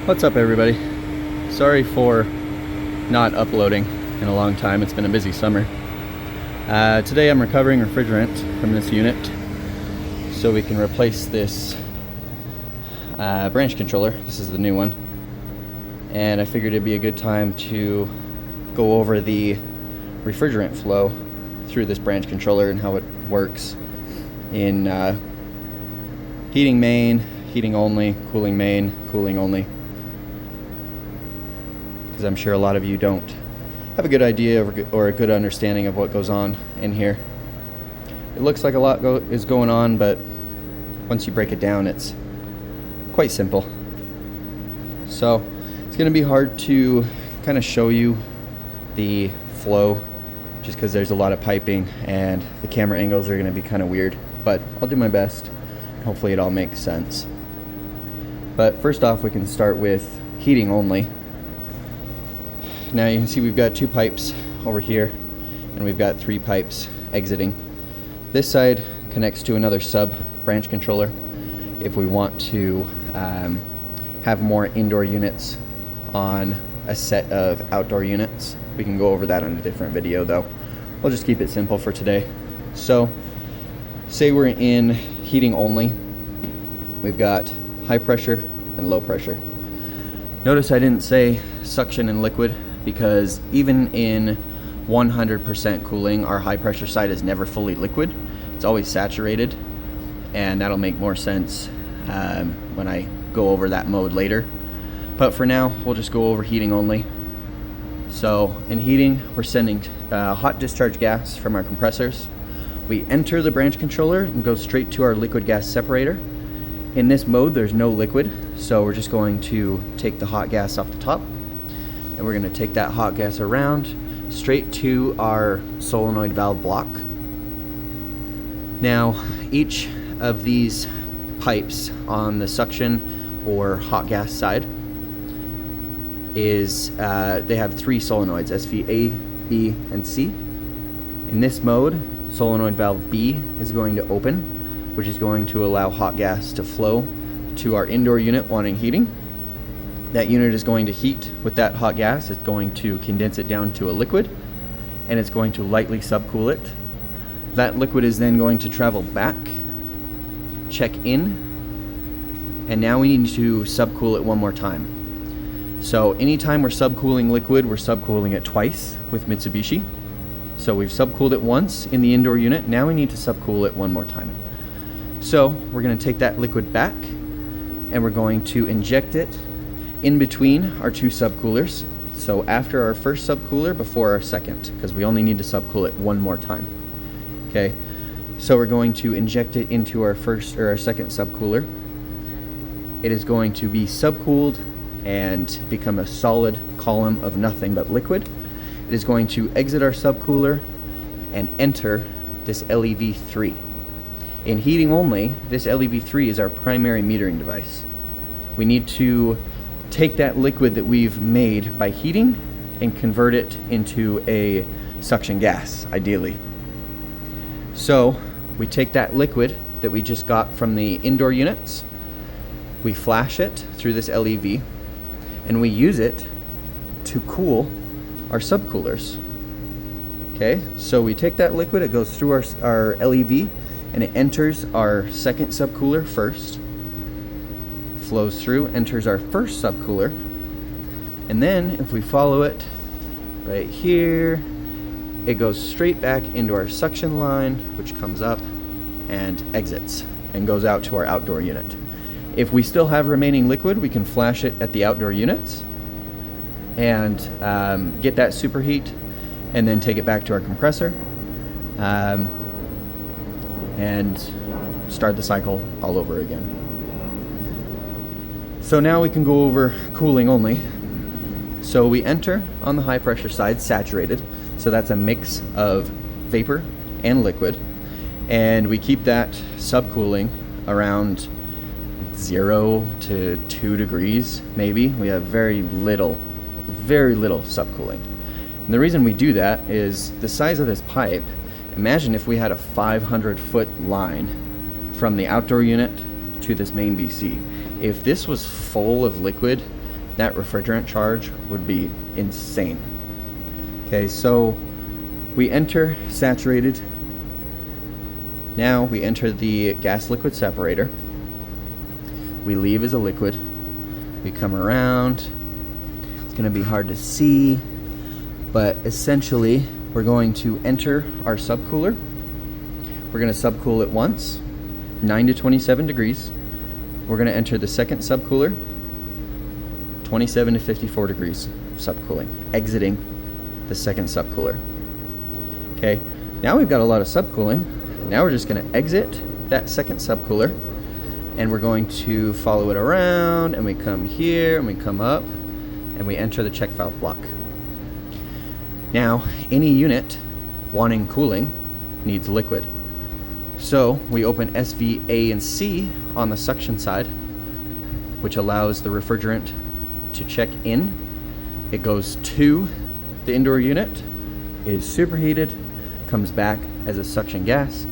What's up, everybody? Sorry for not uploading in a long time. It's been a busy summer. Today I'm recovering refrigerant from this unit so we can replace this branch controller. This is the new one. And I figured it'd be a good time to go over the refrigerant flow through this branch controller and how it works in heating main, heating only, cooling main, cooling only. Because I'm sure a lot of you don't have a good idea or a good understanding of what goes on in here. It looks like a lot is going on, but once you break it down, it's quite simple. So it's going to be hard to kind of show you the flow just because there's a lot of piping and the camera angles are going to be kind of weird, but I'll do my best. Hopefully it all makes sense. But first off, we can start with heating only. Now you can see we've got two pipes over here and we've got three pipes exiting. This side connects to another sub branch controller if we want to have more indoor units on a set of outdoor units. We can go over that on a different video though. We'll just keep it simple for today. So say we're in heating only. We've got high pressure and low pressure. Notice I didn't say suction and liquid, because even in 100% cooling, our high pressure side is never fully liquid. It's always saturated, and that'll make more sense when I go over that mode later. But for now, we'll just go over heating only. So in heating, we're sending hot discharge gas from our compressors. We enter the branch controller and go straight to our liquid gas separator. In this mode, there's no liquid, so we're just going to take the hot gas off the top, and we're going to take that hot gas around straight to our solenoid valve block. Now, each of these pipes on the suction or hot gas side is they have three solenoids, SV A, B, and C. In this mode, solenoid valve B is going to open, which is going to allow hot gas to flow to our indoor unit wanting heating. That unit is going to heat with that hot gas. It's going to condense it down to a liquid, and it's going to lightly subcool it. That liquid is then going to travel back, check in, and now we need to subcool it one more time. So anytime we're subcooling liquid, we're subcooling it twice with Mitsubishi. So we've subcooled it once in the indoor unit, now we need to subcool it one more time. So we're going to take that liquid back, and we're going to inject it in between our two subcoolers. So after our first subcooler, before our second, because we only need to subcool it one more time. Okay, so we're going to inject it into our first or our second subcooler. It is going to be subcooled and become a solid column of nothing but liquid. It is going to exit our subcooler and enter this LEV3. In heating only, this LEV3 is our primary metering device. We need to take that liquid that we've made by heating and convert it into a suction gas, ideally. So we take that liquid that we just got from the indoor units, we flash it through this LEV, and we use it to cool our subcoolers. Okay, so we take that liquid, it goes through our LEV, and it enters our second subcooler first, flows through, enters our first subcooler, and then if we follow it right here, it goes straight back into our suction line, which comes up and exits and goes out to our outdoor unit. If we still have remaining liquid, we can flash it at the outdoor units and get that superheat, and then take it back to our compressor and start the cycle all over again. So now we can go over cooling only. So we enter on the high pressure side saturated, so that's a mix of vapor and liquid, and we keep that subcooling around 0 to 2 degrees maybe. We have very little subcooling. And the reason we do that is the size of this pipe. Imagine if we had a 500-foot line from the outdoor unit to this main BC. If this was full of liquid that refrigerant charge would be insane. Okay, so we enter saturated. Now we enter the gas liquid separator. We leave as a liquid. We come around. It's going to be hard to see, but essentially we're going to enter our subcooler. We're going to subcool it once, 9 to 27 degrees. We're going to enter the second subcooler, 27 to 54 degrees of subcooling, exiting the second subcooler. Okay, now we've got a lot of subcooling. Now we're just going to exit that second subcooler, and we're going to follow it around, and we come here and we come up and we enter the check valve block. Now any unit wanting cooling needs liquid, so we open SV A and C on the suction side, which allows the refrigerant to check in. It goes to the indoor unit, is superheated, comes back as a suction gas,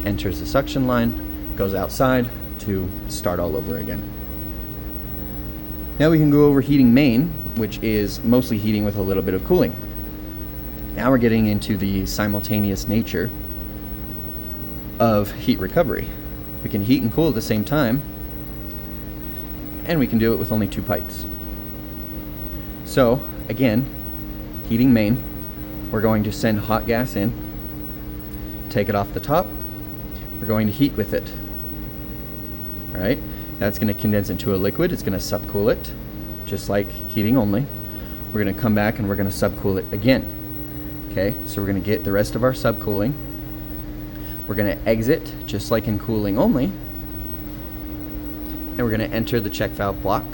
enters the suction line, goes outside to start all over again. Now we can go over heating main, which is mostly heating with a little bit of cooling. Now we're getting into the simultaneous nature of heat recovery. We can heat and cool at the same time, and we can do it with only 2 pipes. So again, heating main, we're going to send hot gas in, take it off the top, we're going to heat with it. All right, that's going to condense into a liquid. It's going to subcool it, just like heating only. We're going to come back and we're going to subcool it again. Okay, so we're going to get the rest of our subcooling. We're going to exit, just like in cooling only, and we're going to enter the check valve block,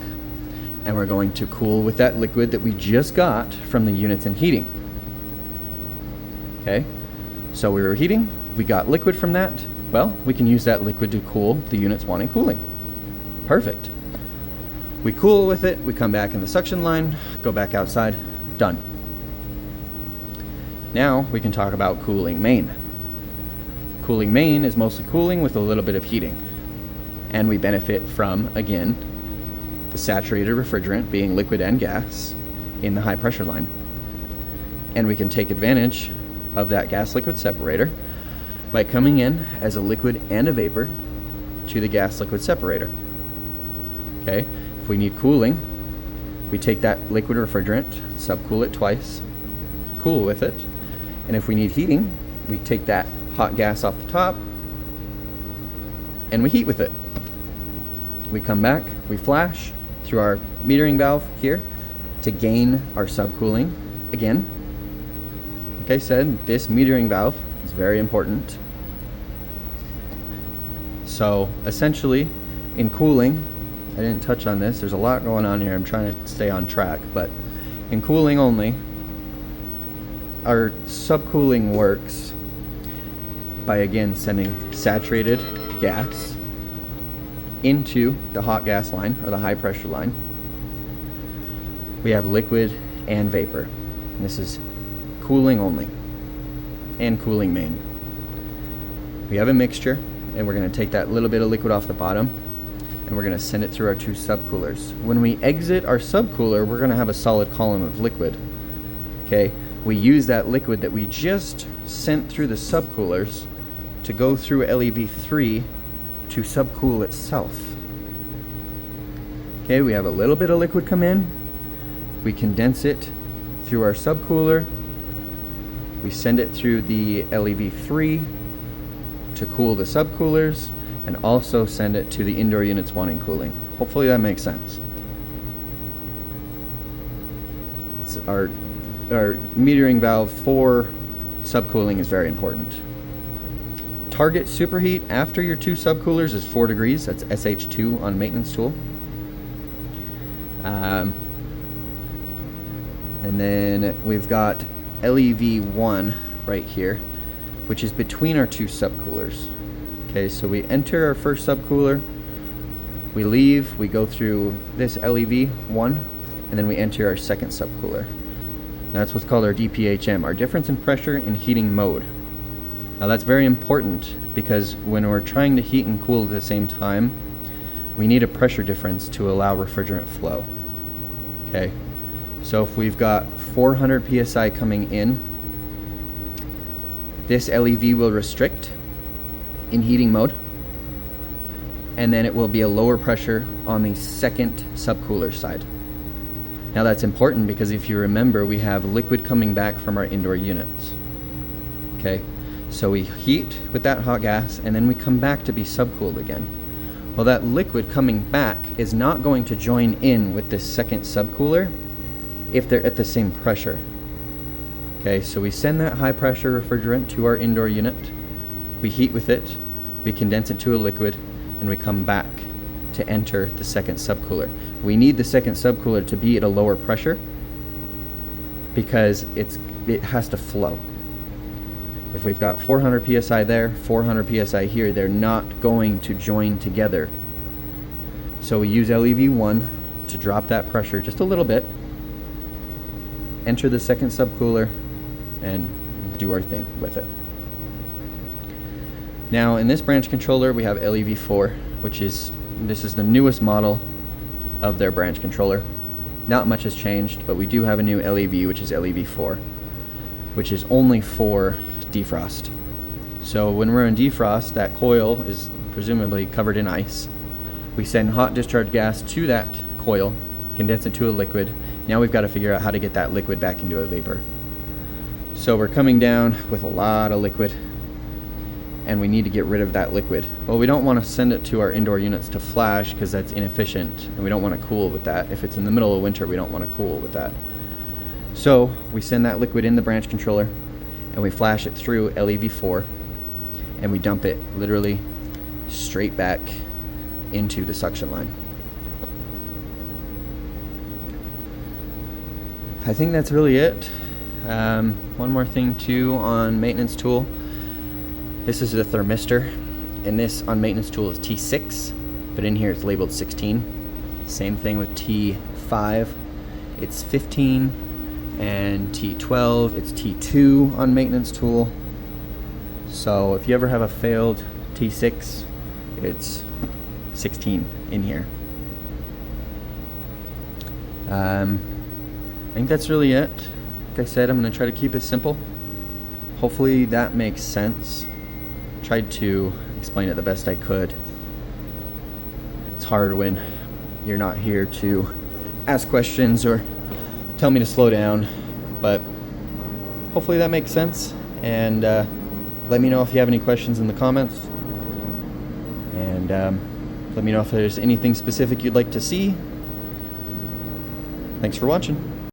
and we're going to cool with that liquid that we just got from the units in heating. Okay, so we were heating, we got liquid from that. Well, we can use that liquid to cool the units wanting cooling. Perfect. We cool with it, we come back in the suction line, go back outside, done. Now we can talk about cooling main. Cooling main is mostly cooling with a little bit of heating. And we benefit from, again, the saturated refrigerant being liquid and gas in the high pressure line. And we can take advantage of that gas liquid separator by coming in as a liquid and a vapor to the gas liquid separator. Okay, if we need cooling, we take that liquid refrigerant, subcool it twice, cool with it, and if we need heating, we take that hot gas off the top and we heat with it. We come back, we flash through our metering valve here to gain our subcooling again. Like I said, this metering valve is very important. So essentially in cooling, I didn't touch on this, there's a lot going on here, I'm trying to stay on track, but in cooling only, our subcooling works by again sending saturated gas into the hot gas line or the high pressure line. We have liquid and vapor. And this is cooling only and cooling main. We have a mixture, and we're going to take that little bit of liquid off the bottom and we're going to send it through our 2 subcoolers. When we exit our subcooler, we're going to have a solid column of liquid. Okay, we use that liquid that we just sent through the subcoolers to go through LEV3 to subcool itself. Okay, we have a little bit of liquid come in, we condense it through our subcooler, we send it through the LEV3 to cool the subcoolers, and also send it to the indoor units wanting cooling. Hopefully that makes sense. It's our metering valve for subcooling is very important. Target superheat after your 2 subcoolers is 4 degrees. That's SH2 on maintenance tool. And then we've got LEV1 right here, which is between our 2 subcoolers. Okay, so we enter our first subcooler, we leave, we go through this LEV1, and then we enter our second subcooler. That's what's called our DPHM, our difference in pressure in heating mode. Now that's very important because when we're trying to heat and cool at the same time, we need a pressure difference to allow refrigerant flow. Okay, so if we've got 400 psi coming in, this LEV will restrict in heating mode, and then it will be a lower pressure on the second subcooler side. Now that's important because if you remember, we have liquid coming back from our indoor units. Okay, so we heat with that hot gas and then we come back to be subcooled again. Well, that liquid coming back is not going to join in with this second subcooler if they're at the same pressure. Okay, so we send that high pressure refrigerant to our indoor unit, we heat with it, we condense it to a liquid, and we come back to enter the second subcooler. We need the second subcooler to be at a lower pressure because it has to flow. If we've got 400 psi there, 400 psi here, they're not going to join together. So we use LEV1 to drop that pressure just a little bit, enter the second subcooler, and do our thing with it. Now in this branch controller we have LEV4, this is the newest model of their branch controller. Not much has changed, but we do have a new LEV, which is LEV4, which is only for defrost. So when we're in defrost, that coil is presumably covered in ice. We send hot discharge gas to that coil, condense it to a liquid. Now we've got to figure out how to get that liquid back into a vapor. So we're coming down with a lot of liquid, and we need to get rid of that liquid. Well, we don't want to send it to our indoor units to flash because that's inefficient, and we don't want to cool with that. If it's in the middle of winter, we don't want to cool with that. So we send that liquid in the branch controller, and we flash it through LEV4, and we dump it literally straight back into the suction line. I think that's really it. One more thing too on maintenance tool. This is a thermistor, and this on maintenance tool is T6, but in here it's labeled 16. Same thing with T5, it's 15, and T12, it's T2 on maintenance tool. So if you ever have a failed T6, it's 16 in here. I think that's really it. Like I said, I'm going to try to keep it simple. Hopefully that makes sense. Tried to explain it the best I could. It's hard when you're not here to ask questions or tell me to slow down, but hopefully that makes sense. And let me know if you have any questions in the comments, and let me know if there's anything specific you'd like to see. Thanks for watching.